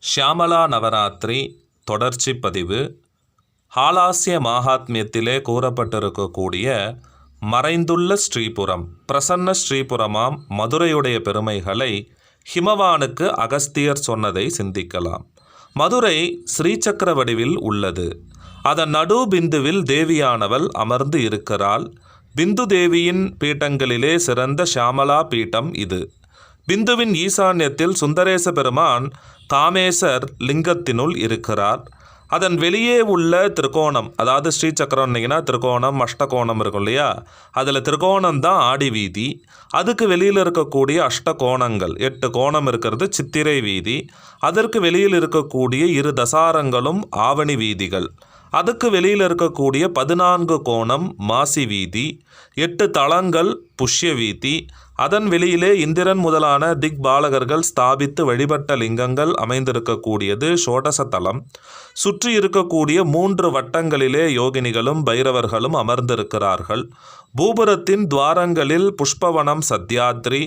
ஷியாமளா நவராத்திரி தொடர்ச்சி பதிவு. ஹாலாஸ்ய மாகாத்மியத்திலே கூறப்பட்டிருக்கக்கூடிய மறைந்துள்ள ஸ்ரீபுரம், பிரசன்ன ஸ்ரீபுரமாம் மதுரையுடைய பெருமைகளை ஹிமவானுக்கு அகஸ்தியர் சொன்னதை சிந்திக்கலாம். மதுரை ஸ்ரீசக்கர வடிவில் உள்ளது. அதன் நடு பிந்துவில் தேவியானவள் அமர்ந்து இருக்கிறாள். பிந்து தேவியின் பீட்டங்களிலே சிறந்த ஷியாமளா பீட்டம் இது. பிந்துவின் ஈசான்யத்தில் சுந்தரேச பெருமான் காமேசர் லிங்கத்தினுள் இருக்கிறார். அதன் வெளியே உள்ள திரிகோணம், அதாவது ஸ்ரீசக்கரம்னீங்கன்னா திரிகோணம் அஷ்டகோணம் இருக்கும் இல்லையா, அதில் திரிகோணம் தான் ஆடி வீதி. அதுக்கு வெளியில் இருக்கக்கூடிய அஷ்டகோணங்கள் 8 கோணம் இருக்கிறது சித்திரை வீதி. அதற்கு வெளியில் இருக்கக்கூடிய 2 தசாரங்களும் ஆவணி வீதிகள். அதுக்கு வெளியில் இருக்கக்கூடிய 14 கோணம் மாசி வீதி. 8 தளங்கள் புஷ்ய வீதி. அதன் வெளியிலே இந்திரன் முதலான திக் பாலகர்கள் ஸ்தாபித்து வழிபட்ட லிங்கங்கள் அமைந்திருக்கக்கூடியது ஷோடச தலம். சுற்றி இருக்கக்கூடிய 3 வட்டங்களிலே யோகினிகளும் பைரவர்களும் அமர்ந்திருக்கிறார்கள். பூபுரத்தின் துவாரங்களில் புஷ்பவனம் சத்யாத்ரி,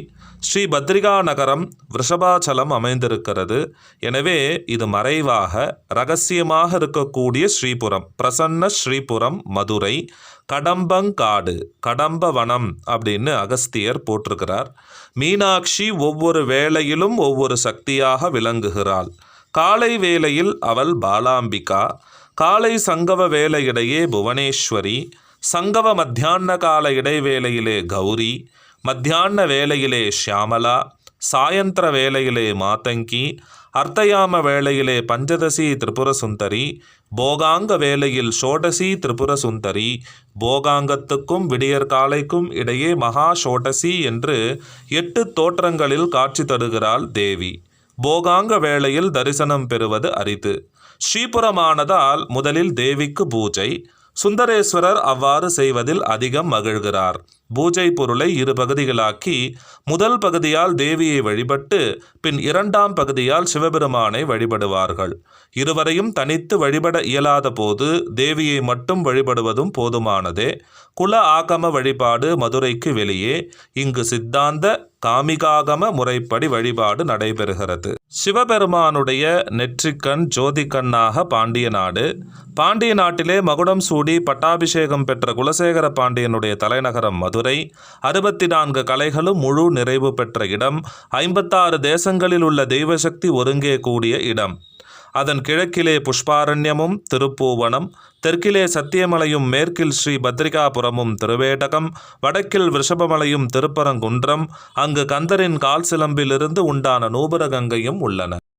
ஸ்ரீ பத்ரிகா நகரம் விருஷபாச்சலம் அமைந்திருக்கிறது. எனவே இது மறைவாக இரகசியமாக இருக்கக்கூடிய ஸ்ரீபுரம், பிரசன்ன ஸ்ரீபுரம் மதுரை. கடம்பங்காடு, கடம்பவனம் அப்படின்னு அகஸ்தியர் போட்டிருக்கிறார். மீனாட்சி ஒவ்வொரு வேளையிலும் ஒவ்வொரு சக்தியாக விளங்குகிறாள். காலை வேளையில் அவள் பாலாம்பிகா, காலை சங்கவ வேளையிடையே புவனேஸ்வரி, சங்கவ மத்தியான கால இடைவேளையிலே கௌரி, மத்தியான வேளையிலே ஷியாமளா, சாயந்திர வேளையிலே மாதங்கி, அர்த்தயாம வேளையிலே பஞ்சதசி திரிபுர சுந்தரி, போகாங்க வேளையில் ஷோடசி திரிபுர சுந்தரி, போகாங்கத்துக்கும் விடியற்காலைக்கும் இடையே மகா ஷோடசி என்று 8 தோற்றங்களில் காட்சி தருகிறாள் தேவி. போகாங்க வேளையில் தரிசனம் பெறுவது அரிது. ஸ்ரீபுரமானதால் முதலில் தேவிக்கு பூஜை. சுந்தரேஸ்வரர் அவ்வாறு செய்வதில் அதிகம் மகிழ்கிறார். பூஜை பொருளை 2 பகுதிகளாக்கி முதல் பகுதியால் தேவியை வழிபட்டு பின் 2ஆம் பகுதியால் சிவபெருமானை வழிபடுவார்கள். இருவரையும் தனித்து வழிபட இயலாத போது தேவியை மட்டும் வழிபடுவதும் போதுமானதே. குல ஆகம வழிபாடு மதுரைக்கு வெளியே. இங்கு சித்தாந்த காமிகாகம முறைப்படி வழிபாடு நடைபெறுகிறது. சிவபெருமானுடைய நெற்றிக்கண் ஜோதிக்கண்ணாக பாண்டிய நாடு. பாண்டிய நாட்டிலே மகுடம் சூடி பட்டாபிஷேகம் பெற்ற குலசேகர பாண்டியனுடைய தலைநகரம் மதுரை. 64 கலைகளும் முழு நிறைவு பெற்ற இடம். 56 தேசங்களில் உள்ள தெய்வசக்தி ஒருங்கே கூடிய இடம். அதன் கிழக்கிலே புஷ்பாரண்யமும் திருப்பூவனம், தெற்கிலே சத்தியமலையும், மேற்கில் ஸ்ரீ பத்ரிகாபுரமும் திருவேடகம், வடக்கில் விருஷபமலையும் திருப்பரங்குன்றம், அங்கு கந்தரின் கால் சிலம்பிலிருந்து உண்டான நூபுர கங்கையும் உள்ளன.